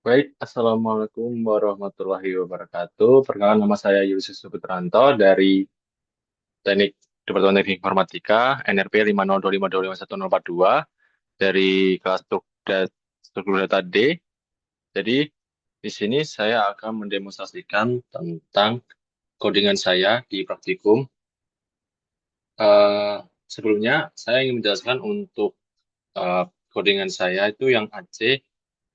Baik, Assalamualaikum warahmatullahi wabarakatuh. Perkenalkan nama saya Yulius Putranto dari Teknik Departemen Teknik Informatika NRP 502525142 dari kelas struktur data D. Jadi di sini saya akan mendemonstrasikan tentang codingan saya di praktikum. Eh, Sebelumnya saya ingin menjelaskan untuk eh, codingan saya itu yang AC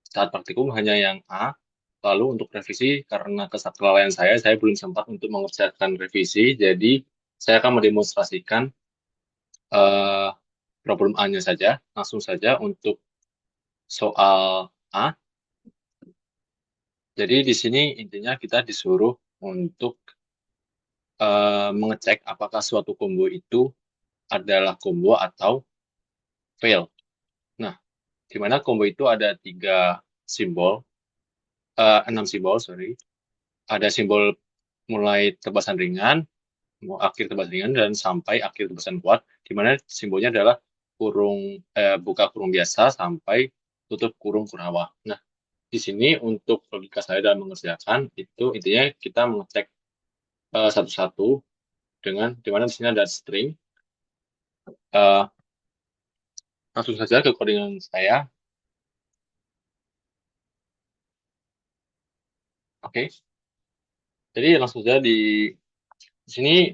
saat praktikum hanya yang A. Lalu untuk revisi, karena kelalaian saya belum sempat untuk mengerjakan revisi, jadi saya akan mendemonstrasikan eh, problem A-nya saja. Langsung saja untuk soal A. Jadi di sini intinya kita disuruh untuk mengecek apakah suatu combo itu adalah combo atau fail. Nah, di mana combo itu ada simbol, 6 simbol, sorry. Ada simbol mulai tebasan ringan, mau akhir tebasan ringan dan sampai akhir tebasan kuat, di mana simbolnya adalah buka kurung biasa sampai tutup kurung Kunawa. Nah, di sini untuk logika saya dalam mengerjakan itu intinya kita mengecek satu-satu dengan di mana di sini ada string. Eh, Langsung saja ke codingan saya. Oke, jadi langsung saja di sini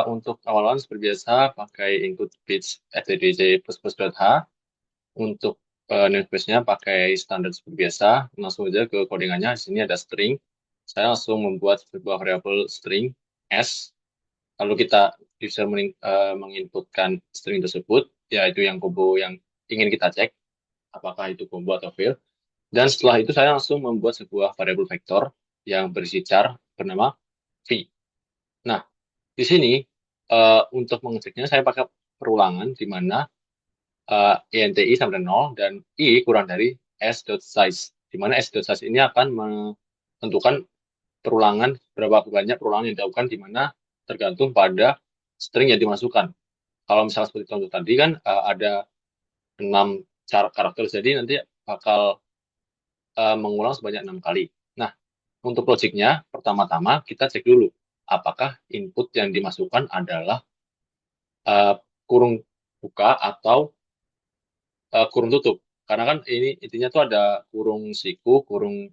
untuk awal-awal seperti biasa pakai input bits stdj plus++h. Untuk namespace-nya pakai standar seperti biasa. Langsung aja ke codingannya. Di sini ada string. Saya langsung membuat sebuah variabel string s. Lalu kita bisa menginputkan string tersebut, yaitu yang combo yang ingin kita cek, apakah itu combo atau fail. Dan setelah itu saya langsung membuat sebuah variabel vektor yang berisi char bernama v. Nah, di sini untuk mengeceknya saya pakai perulangan di mana INTI sama dengan 0 dan I kurang dari S.size. Di mana S.size ini akan menentukan perulangan, berapa banyak perulangan yang dilakukan di mana tergantung pada string yang dimasukkan. Kalau misalnya seperti contoh tadi kan ada 6 cara karakter, jadi nanti bakal mengulang sebanyak 6 kali. Nah, untuk logiknya, pertama-tama kita cek dulu apakah input yang dimasukkan adalah eh, kurung buka atau kurung tutup. Karena kan ini intinya tuh ada kurung siku, kurung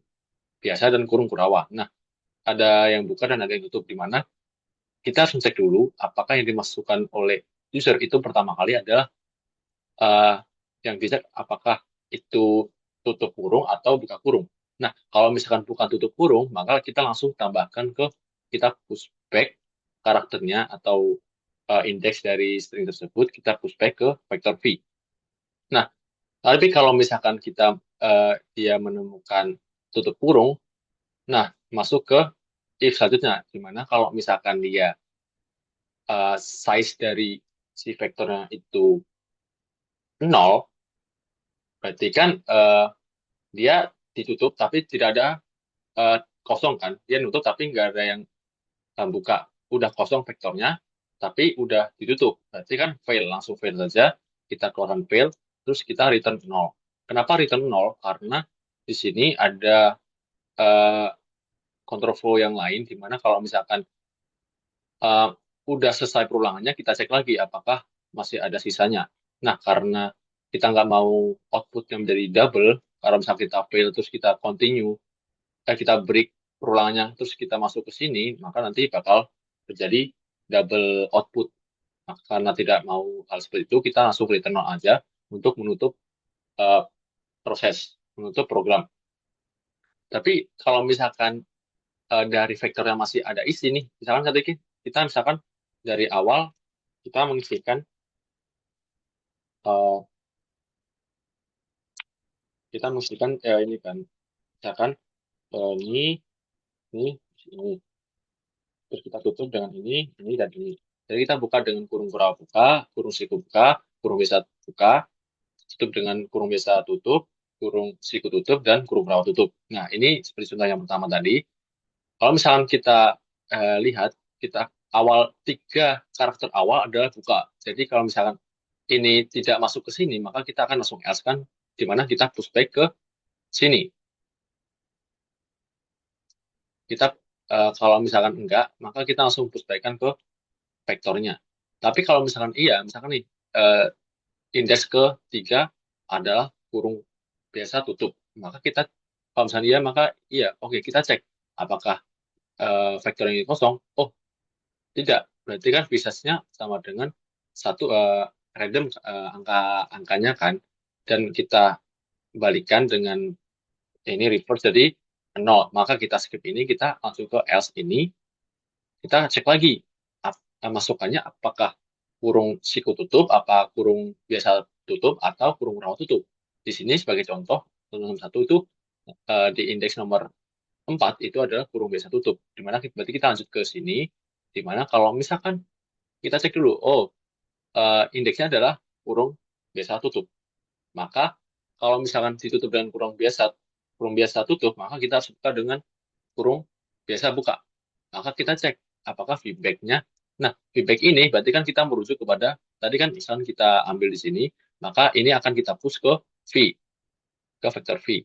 biasa, dan kurung kurawa. Nah, ada yang buka dan ada yang tutup, di mana kita harus cek dulu apakah yang dimasukkan oleh user itu pertama kali adalah eh, yang dicek apakah itu tutup kurung atau buka kurung. Nah, kalau misalkan bukan tutup kurung, maka kita langsung tambahkan kita pushback karakternya atau indeks dari string tersebut, kita pushback ke vektor v. Nah, tapi kalau misalkan dia menemukan tutup kurung, nah masuk ke if selanjutnya, di mana kalau misalkan dia size dari si vektornya itu nol, berarti kan dia ditutup tapi tidak ada eh, kosong kan? Dia nutup tapi nggak ada yang buka. Udah kosong vektornya, tapi udah ditutup. Berarti kan fail, langsung fail saja. Kita keluarkan fail, terus kita return nol. Kenapa return nol? Karena di sini ada eh, control flow yang lain, di mana kalau misalkan eh, udah selesai perulangannya, kita cek lagi apakah masih ada sisanya. Nah, karena kita nggak mau outputnya menjadi double, kalau misalnya kita fail terus kita continue, kita break perulangannya terus kita masuk ke sini, maka nanti bakal terjadi double output. Nah, karena tidak mau hal seperti itu, kita langsung return nol aja untuk menutup eh, proses, menutup program. Tapi kalau misalkan dari vektor yang masih ada isi nih, misalkan tadi kita misalkan dari awal kita mengisikan eh, ini kan, misalkan ini, ini, terus kita tutup dengan ini dan ini. Jadi kita buka dengan kurung kura buka, kurung siku buka, kurung bisa buka, tutup dengan kurung biasa tutup, kurung siku tutup, dan kurung rawa tutup. Nah, ini seperti contoh yang pertama tadi. Kalau misalkan kita lihat, kita tiga karakter awal adalah buka. Jadi kalau misalkan ini tidak masuk ke sini, maka kita akan langsung else kan, di mana kita pushback ke sini. kita kalau misalkan enggak, maka kita langsung pushback-kan ke vektornya. Tapi kalau misalkan iya, misalkan nih indeks ketiga adalah kurung biasa tutup, maka kita kalau misalnya iya, maka iya, oke kita cek apakah vektor ini kosong. Oh tidak, berarti kan visasnya sama dengan satu random angkanya kan, dan kita balikan dengan ini reverse jadi nol, maka kita skip ini, kita langsung ke else ini, kita cek lagi masukannya apakah kurung siku tutup, apa kurung biasa tutup, atau kurung rawa tutup. Di sini sebagai contoh, nomor satu itu di indeks nomor 4 itu adalah kurung biasa tutup. Dimana berarti kita lanjut ke sini, dimana kalau misalkan kita cek dulu, oh indeksnya adalah kurung biasa tutup. Maka kalau misalkan ditutup dengan kurung biasa tutup, maka kita harus buka dengan kurung biasa buka. Maka kita cek apakah feedbacknya. Nah, feedback ini berarti kan kita merujuk kepada tadi kan misalkan kita ambil di sini, maka ini akan kita push ke V, ke vektor V.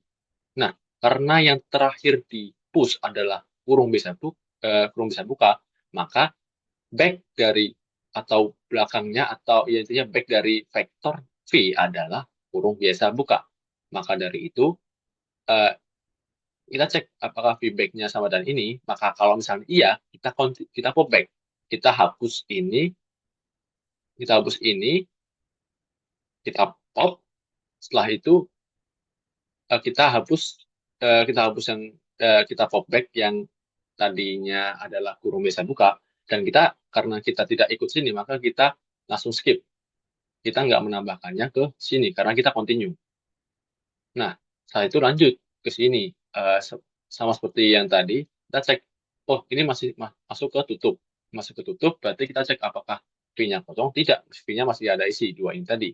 Nah, karena yang terakhir di push adalah kurung bisa buka, maka back dari atau belakangnya atau ya intinya back dari vektor V adalah kurung biasa buka. Maka dari itu eh, kita cek apakah feedbacknya sama dan ini. Maka kalau misalnya iya, kita pop back, kita hapus ini, kita hapus ini, kita pop. Setelah itu kita hapus yang kita pop back yang tadinya adalah kurung biasa buka, dan kita karena kita tidak ikut sini maka kita langsung skip, kita nggak menambahkannya ke sini karena kita continue. Nah, setelah itu lanjut ke sini. Eh, se- Sama seperti yang tadi, kita cek, oh ini masih masuk ke tutup. Masuk ke tutup, berarti kita cek apakah V-nya kosong. Tidak, V-nya masih ada isi, dua ini tadi.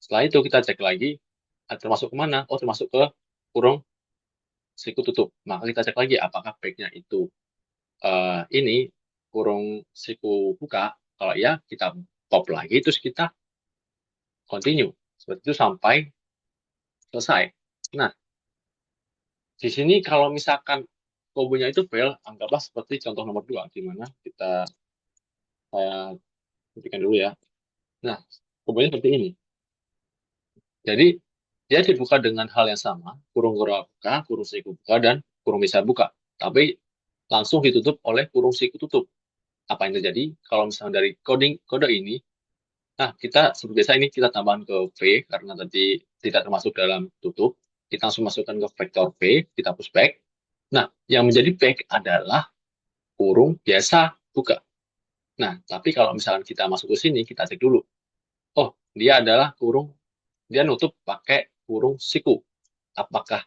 Setelah itu kita cek lagi, termasuk kemana? Oh, termasuk ke kurung siku tutup. Maka kita cek lagi apakah backnya itu ini kurung siku buka. Kalau iya, kita pop lagi, terus kita continue. Seperti itu sampai selesai. Nah, di sini kalau misalkan kombonya itu fail, anggaplah seperti contoh nomor 2, di mana saya berikan dulu ya. Nah, kombonya seperti ini. Jadi, dia dibuka dengan hal yang sama, kurung kurang buka, kurung siku buka, dan kurung bisa buka. Tapi langsung ditutup oleh kurung siku tutup. Apa yang terjadi? Kalau misalnya dari kode ini, nah kita seperti biasa ini kita tambahkan ke V, karena tadi tidak termasuk dalam tutup. Kita langsung masukkan ke vektor V, kita pushback. Nah, yang menjadi back adalah kurung biasa buka. Nah, tapi kalau misalkan kita masuk ke sini, kita cek dulu. Oh, dia adalah dia nutup pakai kurung siku. Apakah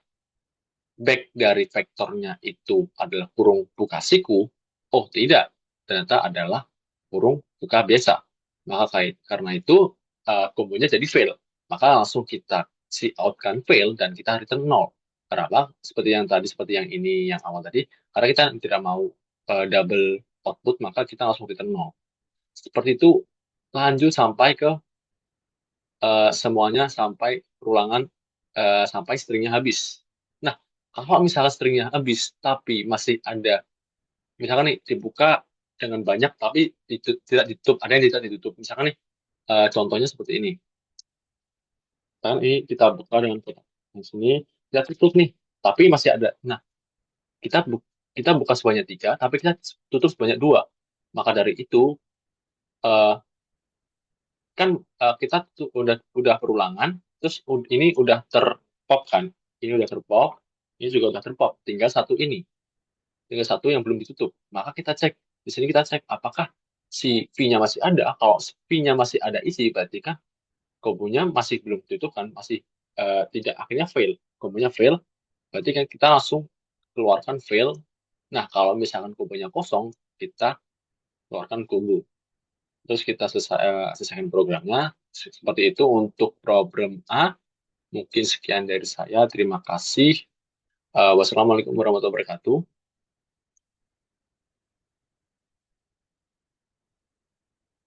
back dari vektornya itu adalah kurung buka siku? Oh, tidak. Ternyata adalah kurung buka biasa. Maka karena itu kombonya jadi fail. Maka langsung kita see out kan fail dan kita return 0. Kenapa? Seperti yang tadi, seperti yang ini, yang awal tadi. Karena kita tidak mau double output, maka kita langsung return 0. Seperti itu lanjut sampai ke semuanya sampai perulangan sampai stringnya habis. Nah, kalau misalnya stringnya habis tapi masih ada, misalkan nih dibuka dengan banyak tapi tidak ditutup, ada yang tidak ditutup. Misalkan nih contohnya seperti ini. Kan ini kita buka dengan kotak. Di sini kita tutup nih, tapi masih ada. Nah, kita kita buka sebanyak tiga, tapi kita tutup sebanyak dua. Maka dari itu eh, kan kita tuh udah perulangan, terus ini udah terpop kan, ini udah terpop, ini juga udah terpop, tinggal satu yang belum ditutup. Maka kita cek di sini, kita cek apakah si V-nya masih ada. Kalau V-nya masih ada isi, berarti kan kombonya masih belum ditutup kan, masih tidak, akhirnya fail, kombonya fail, berarti kan kita langsung keluarkan fail. Nah, kalau misalkan kombonya kosong, kita keluarkan combo. Terus kita selesaikan programnya. Seperti itu untuk problem A. Mungkin sekian dari saya. Terima kasih. Wassalamualaikum warahmatullahi wabarakatuh.